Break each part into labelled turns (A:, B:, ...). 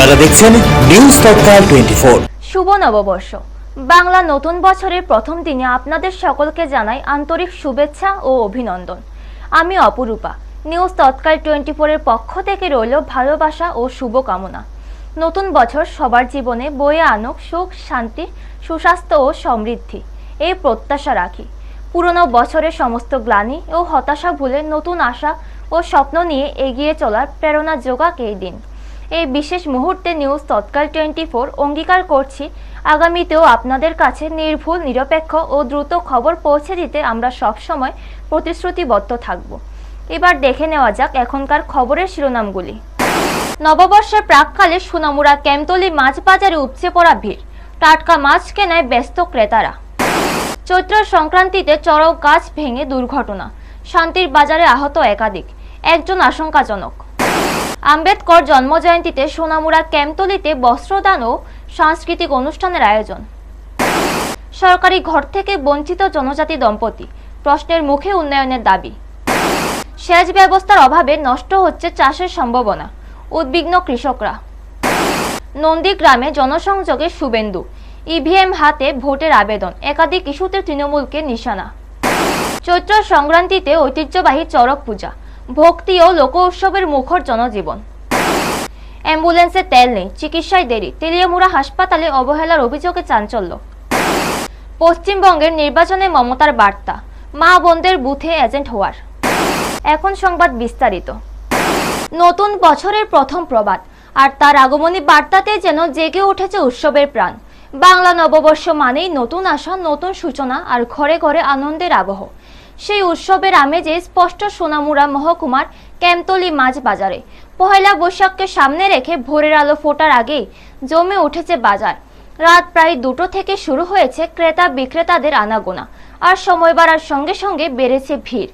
A: আপনারা দেখছেন নিউজ তৎকাল 24।
B: শুভ নববর্ষ। বাংলা নতুন বছরের প্রথম দিনে আপনাদের সকলকে জানাই আন্তরিক শুভেচ্ছা ও অভিনন্দন। আমি অপরূপা। নিউজ তৎকাল 24 এর পক্ষ থেকে রইল ভালোবাসা ও শুভকামনা। নতুন বছর সবার জীবনে বয়ে আনুক সুখ, শান্তি, সুস্বাস্থ্য ও সমৃদ্ধি, এই প্রত্যাশা রাখি। পুরনো বছরের সমস্ত গ্লানি ও হতাশা ভুলে নতুন আশা ও স্বপ্ন নিয়ে এগিয়ে চলার প্রেরণা যোগাক এই দিন। এই বিশেষ মুহূর্তে নিউজ তৎকাল 24 অঙ্গীকার করছি আগামীতেও আপনাদের কাছে নির্ভুল, নিরপেক্ষ ও দ্রুত খবর পৌঁছে দিতে আমরা সবসময় প্রতিশ্রুতিবদ্ধ থাকব। এবার দেখে নেওয়া যাক এখনকার খবরের শিরোনামগুলি। নববর্ষের প্রাককালে সোনামুড়া ক্যাম্পতলী মাছ বাজারে উপচে পড়া ভিড়, টাটকা মাছ কেনায় ব্যস্ত ক্রেতারা। চৈত্র সংক্রান্তিতে চড়ক গাছ ভেঙে দুর্ঘটনা, শান্তির বাজারে আহত একাধিক, একজন আশঙ্কাজনক। আম্বেদকর জন্মজয়ন্তীতে সোনামুড়া ক্যাম্পতলীতে বস্ত্রদান ও সাংস্কৃতিক অনুষ্ঠানের আয়োজন। সরকারি ঘর থেকে বঞ্চিত জনজাতি দম্পতি, প্রশ্নের মুখে উন্নয়নের দাবি। সেচ ব্যবস্থার অভাবে নষ্ট হচ্ছে চাষের সম্ভাবনা, উদ্বিগ্ন কৃষকরা। নন্দীগ্রামে জনসংযোগে শুভেন্দু, ইভিএম হাতে ভোটের আবেদন, একাধিক ইস্যুতে তৃণমূলকে নিশানা। চৈত্র সংক্রান্তিতে ঐতিহ্যবাহী চড়ক পূজা, ভক্তি ও লোক উৎসবের মুখর জনজীবন। অ্যাম্বুলেন্সে তেল নেই, চিকিৎসায় দেরি, তেলিয়ামুড়া হাসপাতালে অবহেলার অভিযোগে চাঞ্চল্য। পশ্চিমবঙ্গের নির্বাচনে মমতার বার্তা, মা বোনদের বুথে এজেন্ট হওয়ার। এখন সংবাদ বিস্তারিত। নতুন বছরের প্রথম প্রভাত আর তার আগমনী বার্তাতে যেন জেগে উঠেছে উৎসবের প্রাণ। বাংলা নববর্ষ মানেই নতুন আশা, নতুন সূচনা আর ঘরে ঘরে আনন্দের আবহ। সেই উৎসবের আমেজে স্পষ্ট সোনামুড়া মহকুমার ক্যাম্পতলী মাছ বাজারে। পহেলা বৈশাখকে সামনে রেখে ভোরের আলো ফোটার আগেই জমে উঠেছে বাজার। রাত প্রায় 2টো থেকে শুরু হয়েছে ক্রেতা বিক্রেতাদের আনাগোনা, আর সময় বাড়ার সঙ্গে সঙ্গে বেড়েছে ভিড়।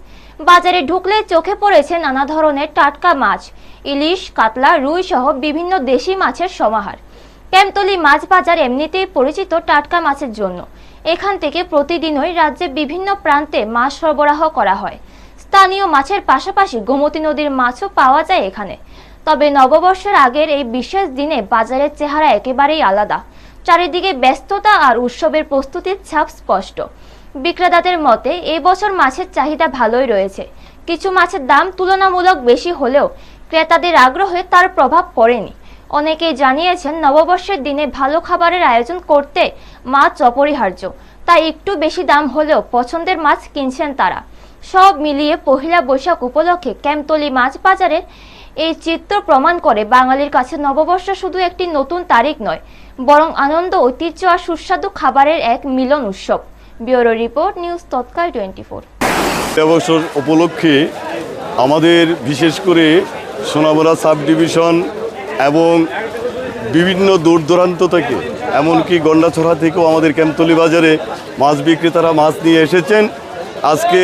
B: বাজারে ঢুকলে চোখে পড়েছে নানা ধরনের টাটকা মাছ, ইলিশ, কাতলা, রুই সহ বিভিন্ন দেশি মাছের সমাহার। ক্যাম্পতলী মাছ বাজার এমনিতেই পরিচিত টাটকা মাছের জন্য। এখান থেকে প্রতিদিনই রাজ্যে বিভিন্ন প্রান্তে মাছ সরবরাহ করা হয়। স্থানীয় মাছের পাশাপাশি গোমতী নদীর মাছও পাওয়া যায় এখানে। তবে নববর্ষের আগের এই বিশেষ দিনে বাজারের চেহারা একেবারেই আলাদা। চারিদিকে ব্যস্ততা আর উৎসবের প্রস্তুতির ছাপ স্পষ্ট। বিক্রেতাদের মতে এবছর মাছের চাহিদা ভালোই রয়েছে। কিছু মাছের দাম তুলনামূলক বেশি হলেও ক্রেতাদের আগ্রহে তার প্রভাব পড়েনি। অনেকেই জানিয়েছেন নববর্ষের দিনে ভালো খাবারের আয়োজন করতে মাছ অপরিহার্য, তাই একটু বেশি দাম হলেও পছন্দের মাছ কিনছেন তারা। সব মিলিয়ে পহেলা বৈশাখ উপলক্ষে ক্যাম্পতলী মাছ বাজারের এই চিত্র প্রমাণ করে বাঙালির কাছে নববর্ষ শুধু একটি নতুন তারিখ নয়, বরং আনন্দ, ঐতিহ্য আর সুস্বাদু খাবারের এক মিলন উৎসব। ব্যুরো রিপোর্ট, নিউজ তৎকাল 24।
C: নববর্ষ উপলক্ষে আমাদের বিশেষ করে সোনামুড়া সাব ডিভিশন এবং বিভিন্ন দূর দূরান্ত থেকে, এমনকি গন্ডাছড়া থেকেও আমাদের ক্যাম্পতলী বাজারে মাছ বিক্রেতারা মাছ নিয়ে এসেছেন। আজকে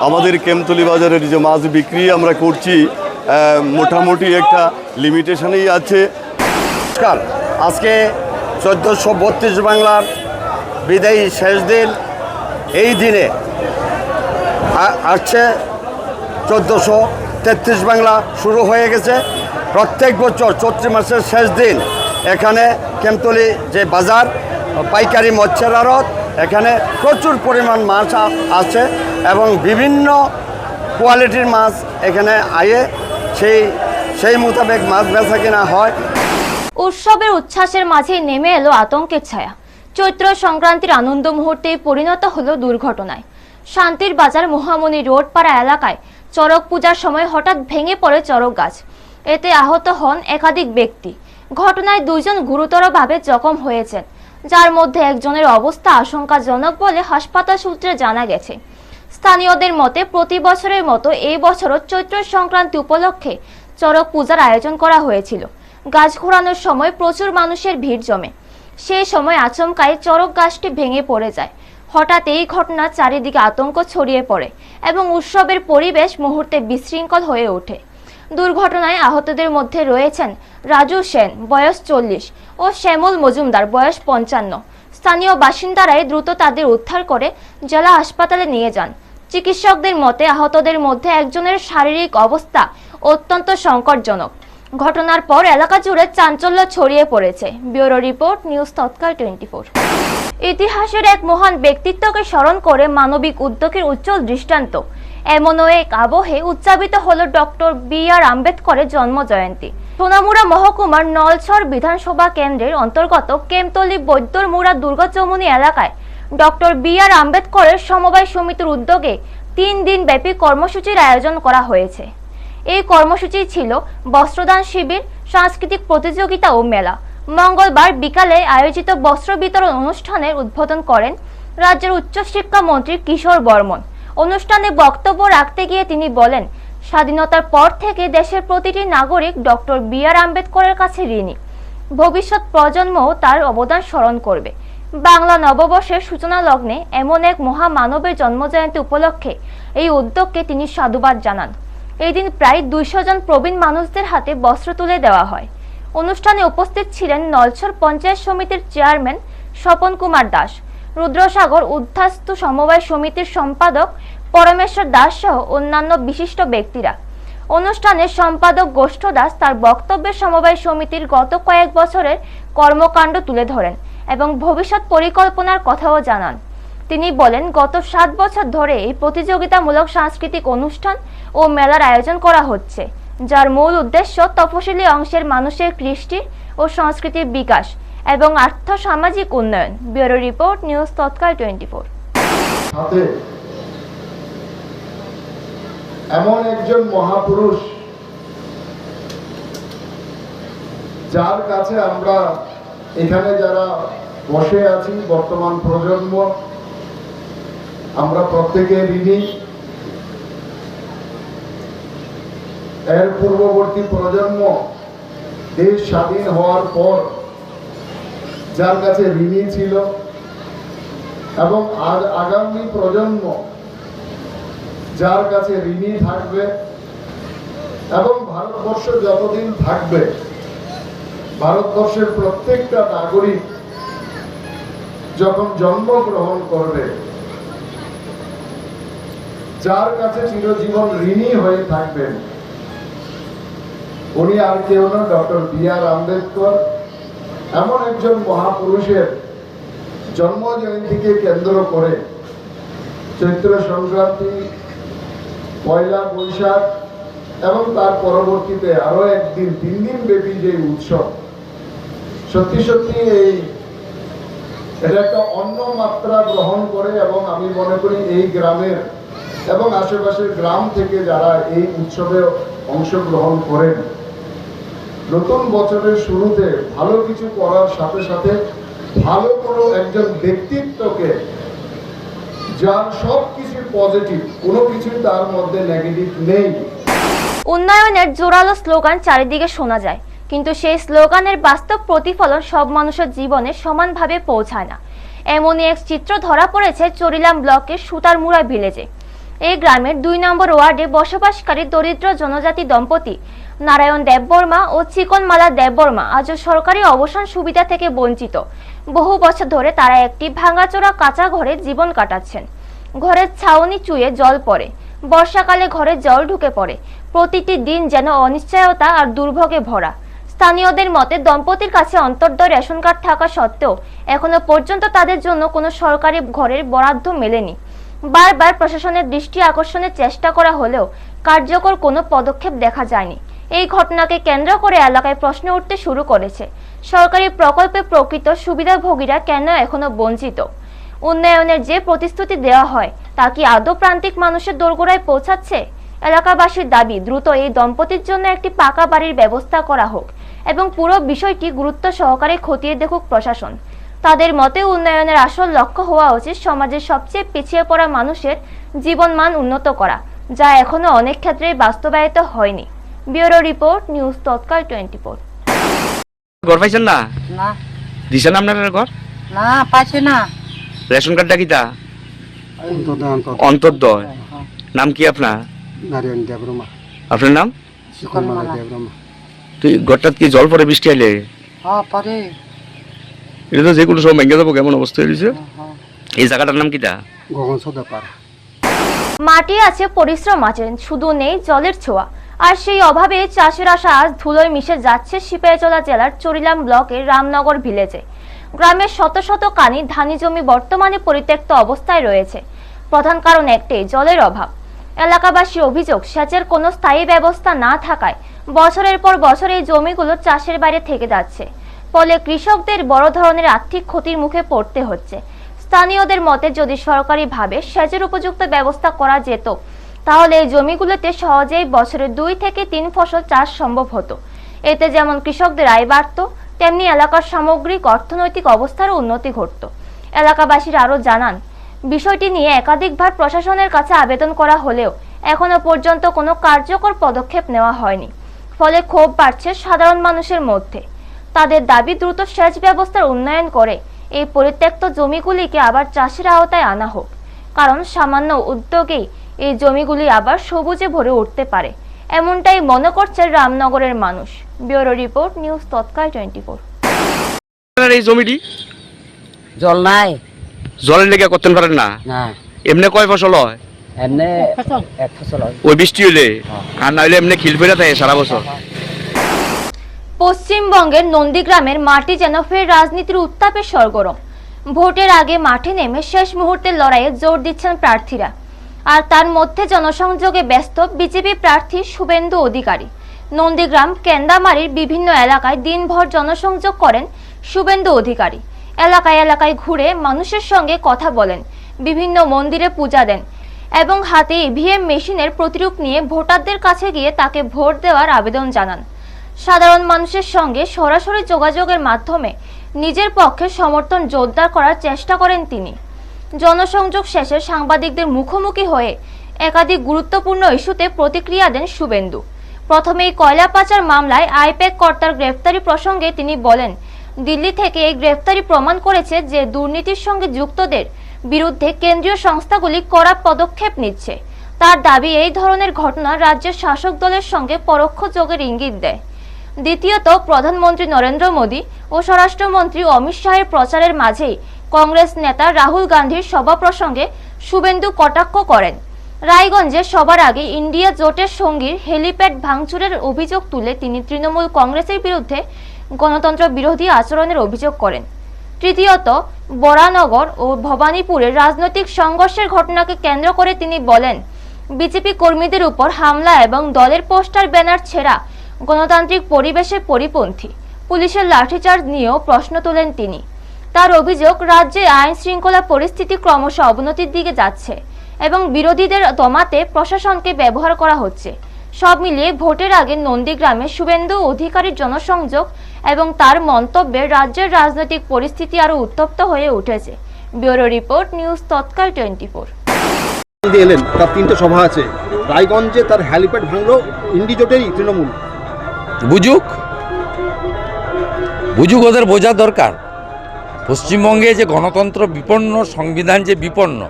C: আমাদের ক্যাম্পতলী বাজারের যে মাছ বিক্রি আমরা করছি মোটামুটি একটা লিমিটেশনেই আছে।
D: আজকে 1432 বাংলার বিদায়ী শেষ দিন। এই দিনে আসছে 1433 বাংলা শুরু হয়ে গেছে। প্রত্যেক বছর চৈত্র মাসের শেষ দিন এখানে ক্যাম্পতলী যে বাজার, পাইকারি মৎস্যের আড়ত, এখানে প্রচুর পরিমাণ মাছ আছে এবং বিভিন্ন কোয়ালিটির মাছ এখানে আয়ে সেই মোতাবেক মাছ বেচা কিনা হয়।
B: উৎসবের উচ্ছ্বাসের মাঝে নেমে এলো আতঙ্কের ছায়া। চৈত্র সংক্রান্তির আনন্দ মুহূর্তে পরিণত হলো দুর্ঘটনায়। শান্তির বাজার মহামণি রোড পাড়া এলাকায় চড়ক পূজার সময় হঠাৎ ভেঙে পড়ে চড়ক গাছ। এতে আহত হন একাধিক ব্যক্তি। ঘটনায় 2 জন গুরুতরভাবে জখম হয়েছেন, যার মধ্যে একজনের অবস্থা আশঙ্কাজনক বলে হাসপাতাল সূত্রে জানা গেছে। স্থানীয়দের মতে প্রতি বছরের মতো এই বছরও চৈত্র সংক্রান্তি উপলক্ষে চড়ক পূজার আয়োজন করা হয়েছিল। গাছ ঘোরানোর সময় প্রচুর মানুষের ভিড় জমে। সেই সময় আচমকাই চড়ক গাছটি ভেঙে পড়ে যায়। হঠাৎ এই ঘটনা চারিদিকে আতঙ্ক ছড়িয়ে পড়ে এবং উৎসবের পরিবেশ মুহূর্তে বিশৃঙ্খল হয়ে ওঠে। দুর্ঘটনায় আহতদের মধ্যে রয়েছেন রাজু সেন, বয়স 40, ও শ্যামল মজুমদার, বয়স 55। স্থানীয় বাসিন্দারাই দ্রুত তাদের উদ্ধার করে জেলা হাসপাতালে নিয়ে যান। চিকিৎসকদের মতে আহতদের মধ্যে একজনের শারীরিক অবস্থা অত্যন্ত সংকটজনক। ঘটনার পর এলাকা জুড়ে চাঞ্চল্য ছড়িয়ে পড়েছে। ব্যুরো রিপোর্ট, নিউজ তৎকাল 24। ইতিহাসের এক মহান ব্যক্তিত্বকে স্মরণ করে মানবিক উদ্যোগের উজ্জ্বল দৃষ্টান্ত এমনও এক আবহে উদযাপিত হল ডক্টর বি.আর. আম্বেদকরের জন্মজয়ন্তী। সোনামুড়া মহকুমার নলছড় বিধানসভা কেন্দ্রের অন্তর্গত কেমতলী বৈদ্যরমুড়া দুর্গাচমুনি এলাকায় ডক্টর বি.আর. আম্বেদকরের সমবায় সমিতির উদ্যোগে 3 দিন ব্যাপী কর্মসূচির আয়োজন করা হয়েছে। এই কর্মসূচি ছিল বস্ত্রদান শিবির, সাংস্কৃতিক প্রতিযোগিতা ও মেলা। মঙ্গলবার বিকালে আয়োজিত বস্ত্র বিতরণ অনুষ্ঠানের উদ্বোধন করেন রাজ্যের উচ্চশিক্ষা মন্ত্রী কিশোর বর্মন। অনুষ্ঠানে বক্তব্য রাখতে গিয়ে তিনি বলেন, স্বাধীনতার পর থেকে দেশের প্রতিটি নাগরিক ডক্টর বি.আর. আম্বেদকরের কাছে ঋণী। ভবিষ্যৎ প্রজন্মও তার অবদান স্মরণ করবে। বাংলা নববর্ষের সূচনা লগ্নে এমন এক মহামানবের জন্মজয়ন্তী উপলক্ষে এই উদ্যোগকে তিনি সাধুবাদ জানান। এই দিন প্রায় 200 জন প্রবীণ মানুষদের হাতে বস্ত্র তুলে দেওয়া হয়। অনুষ্ঠানে উপস্থিত ছিলেন নলছড় পঞ্চায়েত সমিতির চেয়ারম্যান স্বপন কুমার দাস, রুদ্রসাগর উদ্ধাস্তু সমবায় সমিতির সম্পাদক পরমেশ্বর দাস সহ অন্যান্য বিশিষ্ট ব্যক্তিরা। অনুষ্ঠানে সম্পাদক গোষ্ঠ দাস তার বক্তব্যে সমবায় সমিতির গত কয়েক বছরের কর্মকাণ্ড তুলে ধরেন এবং ভবিষ্যৎ পরিকল্পনার কথাও জানান। তিনি বলেন, গত 7 বছর ধরে এই প্রতিযোগিতামূলক সাংস্কৃতিক অনুষ্ঠান ও মেলার আয়োজন করা হচ্ছে, যার মূল উদ্দেশ্য তফসিলি অংশের মানুষের কৃষ্টি ও সংস্কৃতির বিকাশ এবং আর্থ-সামাজিক উন্নয়ন। ব্যুরো রিপোর্ট, নিউজ তৎকাল 24।
E: সাথে এমন একজন মহাপুরুষ যার কাছে আমরা এখানে যারা বসে আছি বর্তমান প্রজন্ম আমরা প্রত্যেকে ঋণী। এর পূর্ববর্তী প্রজন্ম দেশ স্বাধীন হওয়ার পর যার কাছে ঋণী ছিল এবং আগামী প্রজন্ম যার কাছে ঋণী থাকবে এবং ভারতবর্ষ যতদিন থাকবে ভারতবর্ষের প্রত্যেকটা নাগরিক যখন জন্মগ্রহণ করবে যার কাছে চিরজীবন ঋণী হয়ে থাকবেন উনি আর কেউ না, ডক্টর বি.আর. আম্বেদকর। এমন একজন মহাপুরুষের জন্ম জয়ন্তীকে কেন্দ্র করে চৈত্র সংক্রান্তি, পয়লা বৈশাখ এবং তার পরবর্তীতে আরো একদিন 3 দিন ব্যাপী যে উৎসব, সত্যি সত্যি এটা একটা অন্য মাত্রা গ্রহণ করে এবং আমি মনে করি এই গ্রামের এবং আশেপাশের গ্রাম থেকে যারা এই উৎসবে অংশগ্রহণ করেন নতুন বছরের শুরুতে ভালো কিছু করার সাথে সাথে ভালো কোনো একজন ব্যক্তিত্বকে যার সব কিছু পজিটিভ, কোনো কিছু তার মধ্যে নেগেটিভ নেই।
B: উন্নয়নের জোরালো স্লোগান চারিদিকে শোনা যায়, কিন্তু সেই স্লোগানের বাস্তব প্রতিফলন সব মানুষের জীবনে সমানভাবে পৌঁছায় না। এমনই এক চিত্র ধরা পড়েছে চরিলাম ব্লকের সুতারমুড়া ভিলেজে। এই গ্রামের 2 নম্বর ওয়ার্ডে বসবাসকারী দরিদ্র জনজাতি দম্পতি নারায়ণ দেববর্মা ও চিকনমালা দেববর্মা আজও সরকারি অবসর সুবিধা থেকে বঞ্চিত। বহু বছর ধরে তারা একটি ভাঙাচোরা কাঁচা ঘরে জীবন কাটাচ্ছেন। ঘরের ছাউনি চুয়ে জল পড়ে, বর্ষাকালে ঘরে জল ঢুকে পড়ে। প্রতিটি দিন যেন অনিশ্চয়তা আর দুর্ভোগে ভরা। স্থানীয়দের মতে দম্পতির কাছে অন্তর্দয় রেশন কার্ড থাকা সত্ত্বেও এখনো পর্যন্ত তাদের জন্য কোনো সরকারি ঘরের বরাদ্দ মেলেনি। বারবার প্রশাসনের দৃষ্টি আকর্ষণের চেষ্টা করা হলেও কার্যকর কোনো পদক্ষেপ দেখা যায়নি। এই ঘটনাকে কেন্দ্র করে এলাকায় প্রশ্ন উঠতে শুরু করেছে, সরকারি প্রকল্পে প্রকৃত সুবিধাভোগীরা কেন এখনো বঞ্চিত? উন্নয়নের যে প্রতিশ্রুতি দেওয়া হয় তা কি আদৌ প্রান্তিক মানুষের দোরগোড়ায় পৌঁছাচ্ছে? এলাকাবাসীর দাবি, দ্রুত এই দম্পতির জন্য একটি পাকা বাড়ির ব্যবস্থা করা হোক এবং পুরো বিষয়টি গুরুত্ব সহকারে খতিয়ে দেখুক প্রশাসন। তাদের মতে উন্নয়নের আসল লক্ষ্য হওয়া উচিত সমাজের সবচেয়ে পিছিয়ে পড়া মানুষের জীবনমান উন্নত করা, যা এখনো অনেক ক্ষেত্রে বাস্তবায়িত হয়নি। ব্যুরো রিপোর্ট, নিউজ তৎকাল 24।
F: ঘর পাইছেন না?
G: না
F: দিছেন আপনার ঘর?
G: না পাইছে না।
F: রেশন কার্ডটা কি তা? অন্তর্দয়। নাম কি আপনার?
H: নারায়ণ দেববর্মা।
F: আপনার নাম?
H: চিকনমালা দেববর্মা।
F: তুই ঘরটা কি জল পরে বৃষ্টি আইলে?
G: হ্যাঁ পরে।
F: এটা তো যে কোনো সময় ভেঙে যাবো, কেমন অবস্থা হয়েছে? এই জায়গাটার নাম কি তা?
H: গগন সদাপাড়া।
B: মাটি আছে, পরিশ্রম আছে, শুধু নেই জলের ছোঁয়া। আর সেই অভাবে চাষের আশা আজ ধুলোয় মিশে যাচ্ছে সিপাহীজলা জেলার চরিলাম ব্লকের রামনগর ভিলেজে। গ্রামের শত শত কানি ধানি জমি বর্তমানে পরিত্যক্ত অবস্থায় রয়েছে। প্রধান কারণ একটাই, জলের অভাব। এলাকাবাসীর অভিযোগ, সেচের কোনো স্থায়ী ব্যবস্থা না থাকায় বছরের পর বছর এই জমিগুলো চাষের বাইরে থেকে যাচ্ছে। ফলে কৃষকদের বড় ধরনের আর্থিক ক্ষতির মুখে পড়তে হচ্ছে। স্থানীয়দের মতে যদি সরকারিভাবে সেচের উপযুক্ত ব্যবস্থা করা যেত তাহলে এই জমিগুলোতে সহজেই বছরে 2 থেকে 3 ফসল চাষ সম্ভব হতো। এতে যেমন কৃষকদের আয় বাড়ত, তেমনি এলাকার সামগ্রিক অর্থনৈতিক অবস্থারও উন্নতি ঘটত। এলাকাবাসীরা আরও জানান, বিষয়টি নিয়ে একাধিকবার প্রশাসনের কাছে আবেদন করা হলেও এখনো পর্যন্ত কোনো কার্যকর পদক্ষেপ নেওয়া হয়নি। ফলে ক্ষোভ বাড়ছে সাধারণ মানুষের মধ্যে। তাদের দাবি দ্রুত সেচ ব্যবস্থার উন্নয়ন করে এই পরিত্যক্ত জমিগুলিকে আবার চাষের আওতায় আনা হোক, কারণ সামান্য উদ্যোগেই এই জমিগুলি আবার সবুজে ভরে উঠতে পারে, এমনটাই মনে করছে রামনগরের মানুষ। ব্যুরো রিপোর্ট, নিউজ তৎকাল 24।
F: এই জমিটি
I: জল নাই,
F: জলের লেগে করতে পারেন না?
I: না
F: এমনি কয় ফসল হয়?
I: এমনি এক ফসল হয়।
F: ওই বৃষ্টি হলে আর না হলে এমনি খিল ফেরা থাকে সারা বছর।
B: পশ্চিমবঙ্গের নন্দীগ্রামের মাটি যেন ফের রাজনীতির উত্তাপে সরগরম। ভোটের আগে মাঠে নেমে শেষ মুহূর্তের লড়াইয়ে জোর দিচ্ছেন প্রার্থীরা। আর তার মধ্যে জনসংযোগে ব্যস্ত বিজেপি প্রার্থী শুভেন্দু অধিকারী। নন্দীগ্রাম কেন্দামারির বিভিন্ন এলাকায় দিনভর জনসংযোগ করেন শুভেন্দু অধিকারী। এলাকায় এলাকায় ঘুরে মানুষের সঙ্গে কথা বলেন, বিভিন্ন মন্দিরে পূজা দেন এবং হাতে ইভিএম মেশিনের প্রতিরূপ নিয়ে ভোটারদের কাছে গিয়ে তাকে ভোট দেওয়ার আবেদন জানান। সাধারণ মানুষের সঙ্গে সরাসরি যোগাযোগের মাধ্যমে নিজের পক্ষে সমর্থন জোরদার করার চেষ্টা করেন তিনি। জনসংযোগ শেষে সাংবাদিকদের মুখোমুখি হয়ে একাধিক গুরুত্বপূর্ণ ইস্যুতে প্রতিক্রিয়া দেন শুভেন্দু। প্রথমেই কয়লা পাচার মামলায় আইপ্যাক কর্তার গ্রেফতারি প্রসঙ্গে তিনি বলেন, দিল্লি থেকে এই গ্রেফতারি প্রমাণ করেছে যে দুর্নীতির সঙ্গে যুক্তদের বিরুদ্ধে কেন্দ্রীয় সংস্থাগুলি কড়া পদক্ষেপ নিচ্ছে। তার দাবি, এই ধরনের ঘটনা রাজ্যের শাসক দলের সঙ্গে পরোক্ষ যোগের ইঙ্গিত দেয়। দ্বিতীয়ত, প্রধানমন্ত্রী নরেন্দ্র মোদী ও স্বরাষ্ট্রমন্ত্রী অমিত শাহের প্রচারের মাঝেই কংগ্রেস নেতা রাহুল গান্ধীর সভা প্রসঙ্গে শুভেন্দু কটাক্ষ করেন। রায়গঞ্জে সবার আগে ইন্ডিয়া জোটের সঙ্গীর হেলিপ্যাড ভাঙচুরের অভিযোগ তুলে তিনি তৃণমূল কংগ্রেসের বিরুদ্ধে গণতন্ত্র বিরোধী আচরণের অভিযোগ করেন। তৃতীয়ত, বরানগর ও ভবানীপুরের রাজনৈতিক সংঘর্ষের ঘটনাকে কেন্দ্র করে তিনি বলেন, বিজেপি কর্মীদের উপর হামলা এবং দলের পোস্টার ব্যানার ছেঁড়া গণতান্ত্রিক পরিবেশের পরিপন্থী। পুলিশের লাঠিচার্জ নিয়েও প্রশ্ন তোলেন তিনি। তার অভিযোগ, রাজ্যে আইন শৃঙ্খলা পরিস্থিতি ক্রমশ অবনতির দিকে যাচ্ছে এবং বিরোধীদের দমাতে প্রশাসনকে ব্যবহার করা হচ্ছে। সব মিলিয়ে ভোটের আগে নন্দীগ্রামে শুভেন্দু অধিকারীর জনসংযোগ এবং তার মন্তব্যে রাজ্যের রাজনৈতিক পরিস্থিতি আরো উত্তপ্ত হয়ে উঠেছে। ব্যুরো রিপোর্ট, নিউজ তৎকাল 24।
J: এলেন, তার 3টে সভা আছে। রায়গঞ্জে তার হ্যালিপ্যাড ভাঙলো ইন্ডি জোটেরই তৃণমূল।
K: বুঝুক, ওদের বোঝা দরকার। পশ্চিমবঙ্গে যে গণতন্ত্র বিপন্ন, সংবিধান যে বিপন্ন,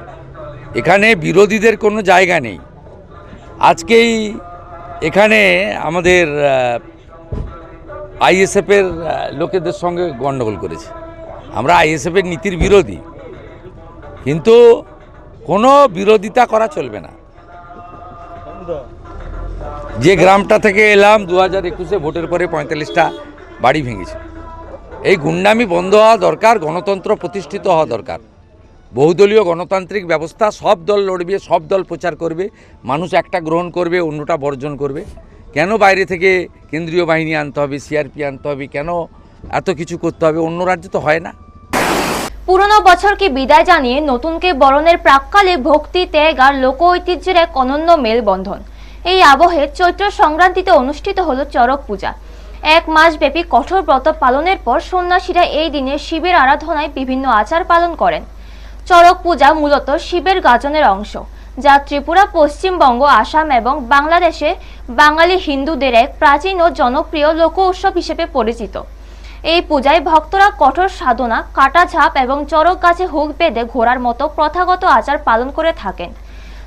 K: এখানে বিরোধীদের কোনো জায়গা নেই। আজকেই এখানে আমাদের আইএসএফের লোকেদের সঙ্গে গণ্ডগোল করেছে। আমরা আইএসএফের নীতির বিরোধী, কিন্তু কোনো বিরোধিতা করা চলবে না। যে গ্রামটা থেকে এলাম 2021-এ ভোটের পরে 45টা বাড়ি ভেঙেছে। এই গুন্ডামি বন্ধ হওয়া দরকার, গণতন্ত্র প্রতিষ্ঠিত হওয়া দরকার। বহুদলীয় গণতান্ত্রিক ব্যবস্থা, সব দল লড়বে, সব দল প্রচার করবে, মানুষ একটা গ্রহণ করবে, অন্যটা বর্জন করবে। কেন বাইরে থেকে কেন্দ্রীয় বাহিনী আনতে হবে, সিআরপি আনতে হবে, কেন এত কিছু করতে হবে? অন্য রাজ্যে তো হয় না।
B: পুরনো বছরকে বিদায় জানিয়ে নতুনকে বরণের প্রাক্কালে ভক্তি, ত্যাগ আর লোক ঐতিহ্যের এক অনন্য মেলবন্ধন। এই আবহে চৈত্র সংক্রান্তিতে অনুষ্ঠিত হলো চড়ক পূজা। 1 মাস ব্যাপী কঠোর ব্রত পালনের পর সন্ন্যাসীরা এই দিনে শিবের আরাধনায় বিভিন্ন আচার পালন করেন। চড়ক পূজা মূলত শিবের গাজনের অংশ, যা ত্রিপুরা, পশ্চিমবঙ্গ, আসাম এবং বাংলাদেশে বাঙালি হিন্দুদের এক প্রাচীন ও জনপ্রিয় লোক উৎসব হিসেবে পরিচিত। এই পূজায় ভক্তরা কঠোর সাধনা, কাটা ঝাপ এবং চড়ক গাছে হুক বেঁধে ঘোরার মতো প্রথাগত আচার পালন করে থাকেন।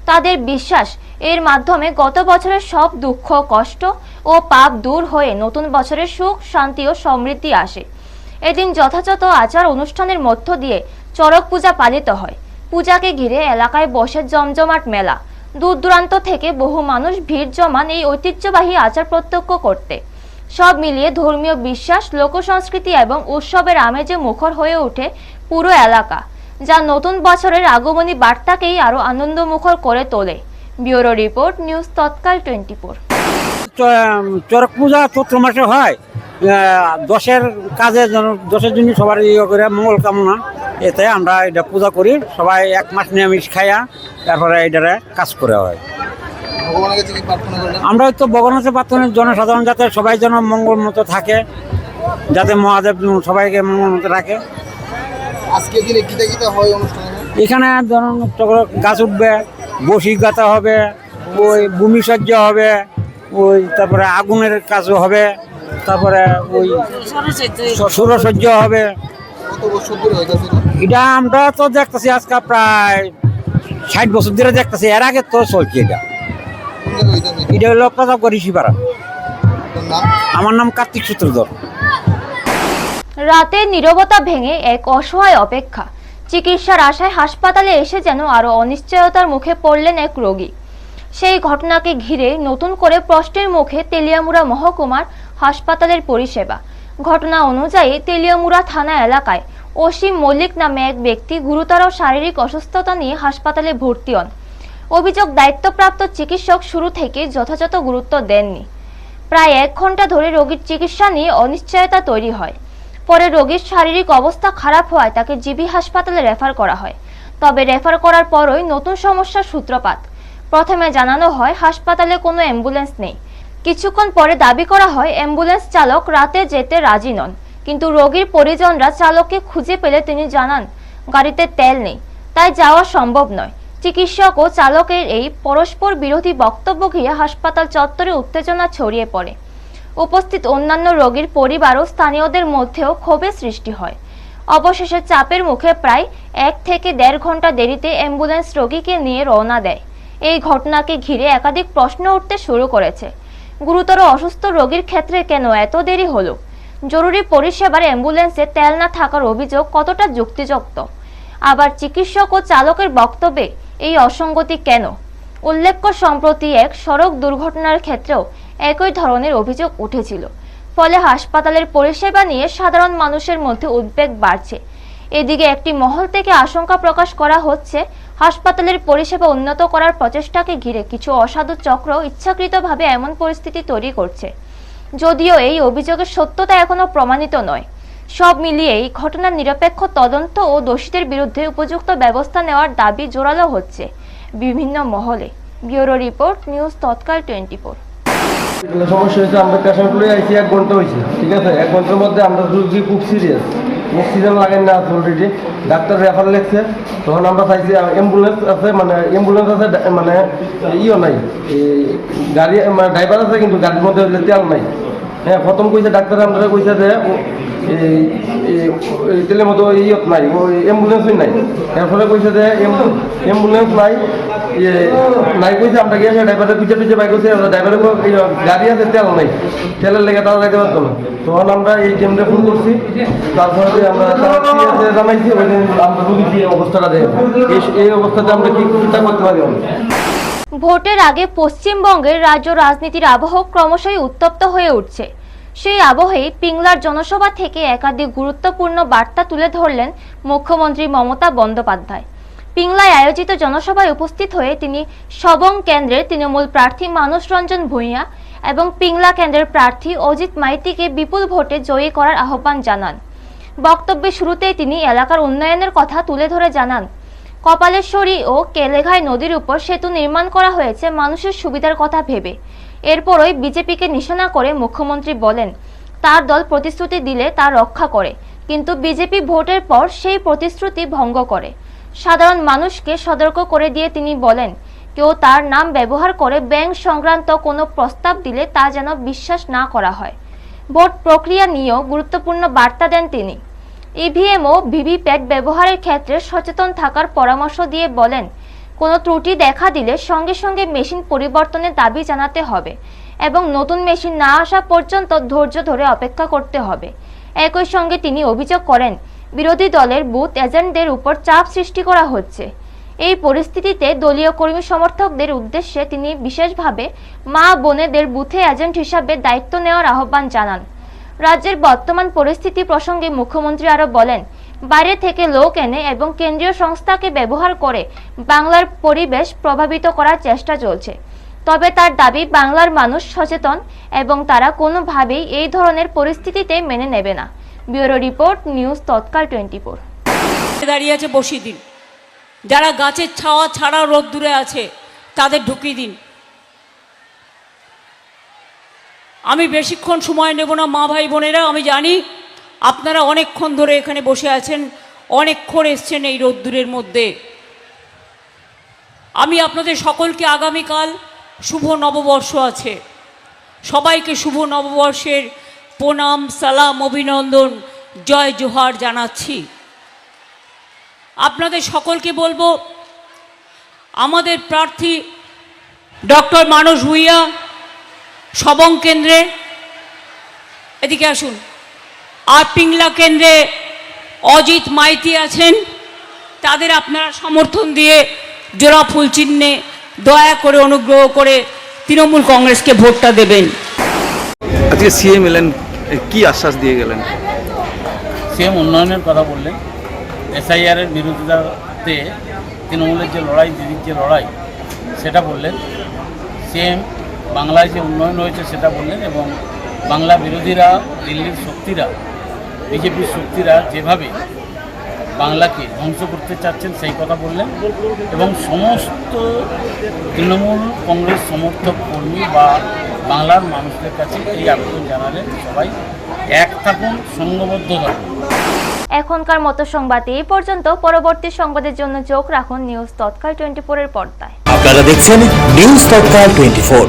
B: তাদের বিশ্বাস, এর মাধ্যমে গত বছরের সব দুঃখ, কষ্ট ও পাপ দূর হয়ে নতুন বছরের সুখ, শান্তি ও সমৃদ্ধি আসে। এদিন যথাযথ আচার অনুষ্ঠানের মধ্য দিয়ে চড়ক পূজা পালিত হয়। পূজাকে ঘিরে এলাকায় বসে জমজমাট মেলা। দূর দূরান্ত থেকে বহু মানুষ ভিড় জমান এই ঐতিহ্যবাহী আচার প্রত্যক্ষ করতে। সব মিলিয়ে ধর্মীয় বিশ্বাস, লোকসংস্কৃতি এবং উৎসবের আমেজে মুখর হয়ে ওঠে পুরো এলাকা, যা নতুন বছরের আগমনী বার্তাকেই আরো আনন্দমুখর করে তোলে। ব্যুরো রিপোর্ট, নিউজ তৎকাল 24।
I: চড়ক পূজা চৈত্র মাসে হয়, দশের কাজে দশের জন্য সবার ইয়ে করে মঙ্গল কামনা, এতে আমরা এটা পূজা করি, সবাই এক মাস নিরামিষ খাইয়া তারপরে এটারে কাজ করে হয়। আমরা তো ভগবানের প্রার্থনা জনসাধারণ যাতে সবাই যেন মঙ্গল মতো থাকে, যাতে মহাদেব সবাইকে মঙ্গল মতো রাখে।
J: আজকে দিনে কিতা কিতা হয় অনুষ্ঠানে?
I: এখানে ধরুন গাছ উঠবে, বসি গাঁথা হবে, ওই ভূমি সজ্জা হবে, ওই তারপরে আগুনের কাজও হবে, তারপরে ওই সৌরসজ্জা হবে।
J: কত বছর ধরে হইতাছে
I: এটা আমরা তো দেখতেছি আজকে প্রায় 60 বছর ধরে দেখতেছি, এর আগে তো চলছে এটা। এটা হলো প্রতাপগড় ঋষিপাড়া। আমার নাম কার্তিক সূত্রধর।
B: রাতে নীরবতা ভেঙে এক অসহায় অপেক্ষা। চিকিৎসার আশায় হাসপাতালে এসে যেন আরো অনিশ্চয়তার মুখে পড়লেন এক রোগী। সেই ঘটনাকে ঘিরে নতুন করে প্রশ্নের মুখে তেলিয়ামুড়া মহকুমার হাসপাতালের পরিষেবা। ঘটনা অনুযায়ী তেলিয়ামুড়া থানা এলাকায় অসীম মল্লিক নামে এক ব্যক্তি গুরুতর শারীরিক অসুস্থতা নিয়ে হাসপাতালে ভর্তি হন। অভিযোগ, দায়িত্বপ্রাপ্ত চিকিৎসক শুরু থেকে যথাযথ গুরুত্ব দেননি। প্রায় 1 ঘন্টা ধরে রোগীর চিকিৎসা নিয়ে অনিশ্চয়তা তৈরি হয়। পরে রোগীর শারীরিক অবস্থা খারাপ হওয়ায় তাকে জিবি হাসপাতালে রেফার করা হয়। তবে রেফার করার পরই নতুন সমস্যার সূত্রপাত। প্রথমে জানানো হয় হাসপাতালে কোনো অ্যাম্বুলেন্স নেই। কিছুক্ষণ পরে দাবি করা হয় অ্যাম্বুলেন্স চালক রাতে যেতে রাজি নন, কিন্তু রোগীর পরিজনরা চালককে খুঁজে পেলে তিনি জানান গাড়িতে তেল নেই, তাই যাওয়া সম্ভব নয়। চিকিৎসক ও চালকের এই পরস্পর বিরোধী বক্তব্য ঘিরে হাসপাতাল চত্বরে উত্তেজনা ছড়িয়ে পড়ে। উপস্থিত অন্যান্য রোগীর পরিবার ও স্থানীয়দের মধ্যেও ক্ষোভের সৃষ্টি হয়। অবশেষে চাপের মুখে প্রায় 1 থেকে 1.5 ঘন্টা দেরিতে অ্যাম্বুলেন্স রোগীকে নিয়ে রওনা দেয়। এই ঘটনাকে ঘিরে একাধিক প্রশ্ন উঠতে শুরু করেছে। গুরুতর অসুস্থ রোগীর ক্ষেত্রে কেন এত দেরি হলো? জরুরি পরিষেবার অ্যাম্বুলেন্সে তেল না থাকার অভিযোগ কতটা যুক্তিযুক্ত? আবার চিকিৎসক ও চালকের বক্তব্যে এই অসঙ্গতি কেন? উল্লেখ্য, সম্প্রতি এক সড়ক দুর্ঘটনার ক্ষেত্রেও একই ধরনের অভিযোগ উঠেছিল। ফলে হাসপাতালের পরিষেবা নিয়ে সাধারণ মানুষের মধ্যে উদ্বেগ বাড়ছে। এদিকে একটি মহল থেকে আশঙ্কা প্রকাশ করা হচ্ছে হাসপাতালের পরিষেবা উন্নত করার প্রচেষ্টাকে ঘিরে কিছু অসাধু চক্র ইচ্ছাকৃতভাবে এমন পরিস্থিতি তৈরি করছে। যদিও এই অভিযোগের সত্যতা এখনো প্রমাণিত নয়। সব মিলিয়ে এই ঘটনার নিরপেক্ষ তদন্ত ও দোষীদের বিরুদ্ধে উপযুক্ত ব্যবস্থা নেওয়ার দাবি জোরালো হচ্ছে বিভিন্ন মহলে। ব্যুরো রিপোর্ট, নিউজ তৎকাল 24।
L: সমস্যা হয়েছে, আমরা পেশেন্ট লয়ে আইছি 1 ঘন্টা হয়েছে, ঠিক আছে। 1 ঘন্টার মধ্যে আমরা রোগী খুব সিরিয়াস, অক্সিজেন লাগাই না আছে অলরেডি, ডাক্তার রেফার লিখছে। তখন আমরা চাইছি অ্যাম্বুলেন্স আছে, মানে অ্যাম্বুলেন্স আছে, মানে ইও নাই, গাড়ি মানে ড্রাইভার আছে, কিন্তু গাড়ির মধ্যে তেল নাই। হ্যাঁ, প্রথম কইছে ডাক্তার আমরা কইছে যে তেলের মতো ইয়ত নাই, ওই অ্যাম্বুলেন্সই নাই। এরপরে কইছে যে অ্যাম্বুলেন্স নাই, নাই কইছে। আমরা গিয়েছে ড্রাইভারের পিছিয়ে পিছিয়ে বাইক করছে, ড্রাইভারের গাড়ি আছে, তেল নাই, তেলের লেগে তারা যাইতে পারতো না। তখন আমরা এই টিমটা ফোন করছি, তারপরে আমরা জানাইছি, ওই দিন আমরা রুগীর যে অবস্থাটা দেখে এই অবস্থাতে আমরা কি চিন্তা করতে পারি।
B: ভোটের আগে পশ্চিমবঙ্গের রাজ্য রাজনীতির আবহ ক্রমশই উত্তপ্ত হয়ে উঠছে। সেই আবহেই পিংলার জনসভা থেকে একাধিক গুরুত্বপূর্ণ বার্তা তুলে ধরলেন মুখ্যমন্ত্রী মমতা বন্দ্যোপাধ্যায়। পিংলায় আয়োজিত জনসভায় উপস্থিত হয়ে তিনি সবং কেন্দ্রের তৃণমূল প্রার্থী মানস রঞ্জন ভূঁইয়া এবং পিংলা কেন্দ্রের প্রার্থী অজিত মাইতিকে বিপুল ভোটে জয়ী করার আহ্বান জানান। বক্তব্যের শুরুতেই তিনি এলাকার উন্নয়নের কথা তুলে ধরে জানান, কপালেশ্বরী ও কেলেঘাই নদীর উপর সেতু নির্মাণ করা হয়েছে মানুষের সুবিধার কথা ভেবে। এরপরই বিজেপিকে নিশানা করে মুখ্যমন্ত্রী বলেন, তার দল প্রতিশ্রুতি দিলে তা রক্ষা করে, কিন্তু বিজেপি ভোটের পর সেই প্রতিশ্রুতি ভঙ্গ করে। সাধারণ মানুষকে সতর্ক করে দিয়ে তিনি বলেন, কেউ তার নাম ব্যবহার করে ব্যাংক সংক্রান্ত কোনো প্রস্তাব দিলে তা যেন বিশ্বাস না করা হয়। ভোট প্রক্রিয়া নিয়েও গুরুত্বপূর্ণ বার্তা দেন তিনি। ইভিএম ও ভিভিপ্যাট ব্যবহারের ক্ষেত্রে সচেতন থাকার পরামর্শ দিয়ে বলেন, কোনো ত্রুটি দেখা দিলে সঙ্গে সঙ্গে মেশিন পরিবর্তনের দাবি জানাতে হবে এবং নতুন মেশিন না আসা পর্যন্ত ধৈর্য ধরে অপেক্ষা করতে হবে। একই সঙ্গে তিনি অভিযোগ করেন, বিরোধী দলের বুথ এজেন্টদের উপর চাপ সৃষ্টি করা হচ্ছে। এই পরিস্থিতিতে দলীয় কর্মী সমর্থকদের উদ্দেশ্যে তিনি বিশেষভাবে মা বোনেদের বুথে এজেন্ট হিসাবে দায়িত্ব নেওয়ার আহ্বান জানান। রাজ্যের বর্তমান পরিস্থিতি প্রসঙ্গে মুখ্যমন্ত্রী আরো বলেন, বাইরে থেকে লোক এনে এবং কেন্দ্রীয় সংস্থাকে ব্যবহার করে বাংলার পরিবেশ প্রভাবিত করার চেষ্টা চলছে। তবে তার দাবি, বাংলার মানুষ সচেতন এবং তারা কোনোভাবেই এই ধরনের পরিস্থিতিতে মেনে নেবে না। ব্যুরো রিপোর্ট, নিউজ তৎকাল 24।
M: দাঁড়িয়ে আছে বসিয়ে দিন, যারা গাছের ছাওয়া ছাড়া রোদ দূরে আছে তাদের ঢুকিয়ে দিন। আমি বেশিক্ষণ সময় নেব না মা ভাই বোনেরা, আমি জানি আপনারা অনেকক্ষণ ধরে এখানে বসে আছেন, অনেকক্ষণ এসছেন এই রোদ্দুরের মধ্যে। আমি আপনাদের সকলকে আগামীকাল শুভ নববর্ষ আছে, সবাইকে শুভ নববর্ষের প্রণাম, সালাম, অভিনন্দন, জয় জোহার জানাচ্ছি। আপনাদের সকলকে বলবো, আমাদের প্রার্থী ডক্টর মানস ভূঁইয়া সবং কেন্দ্রে, এদিকে আসুন, আর পিংলা কেন্দ্রে অজিত মাইতি আছেন, তাদের আপনারা সমর্থন দিয়ে জোড়া ফুল চিহ্নে দয়া করে অনুগ্রহ করে তৃণমূল কংগ্রেসকে ভোটটা দেবেন।
J: আজকে সিএম এলেন, কি আশ্বাস দিয়ে গেলেন?
I: সিএম উন্নয়নের কথা বললেন, এসআইআরের বিরোধিতাতে তৃণমূলের যে লড়াই, দিদির যে লড়াই, সেটা বললেন। সিএম বাংলায় যে উন্নয়ন হয়েছে সেটা বললেন, এবং বাংলা বিরোধীরা, দিল্লির শক্তিরা, বিজেপির শক্তিরা যেভাবে বাংলাকে ধ্বংস করতে চাচ্ছেন সেই কথা বললেন। এবং সমস্ত তৃণমূল কংগ্রেস সমর্থক কর্মী বা বাংলার মানুষদের কাছে এই আবেদন জানালেন, সবাই এক থাকুন, সংঘবদ্ধ থাকুন।
B: এখনকার মতো সংবাদ এই পর্যন্ত। পরবর্তী সংবাদের জন্য চোখ রাখুন নিউজ তৎকাল 24 এর পর্দায়।
A: আপনারা দেখছেন নিউজ তৎকাল 24।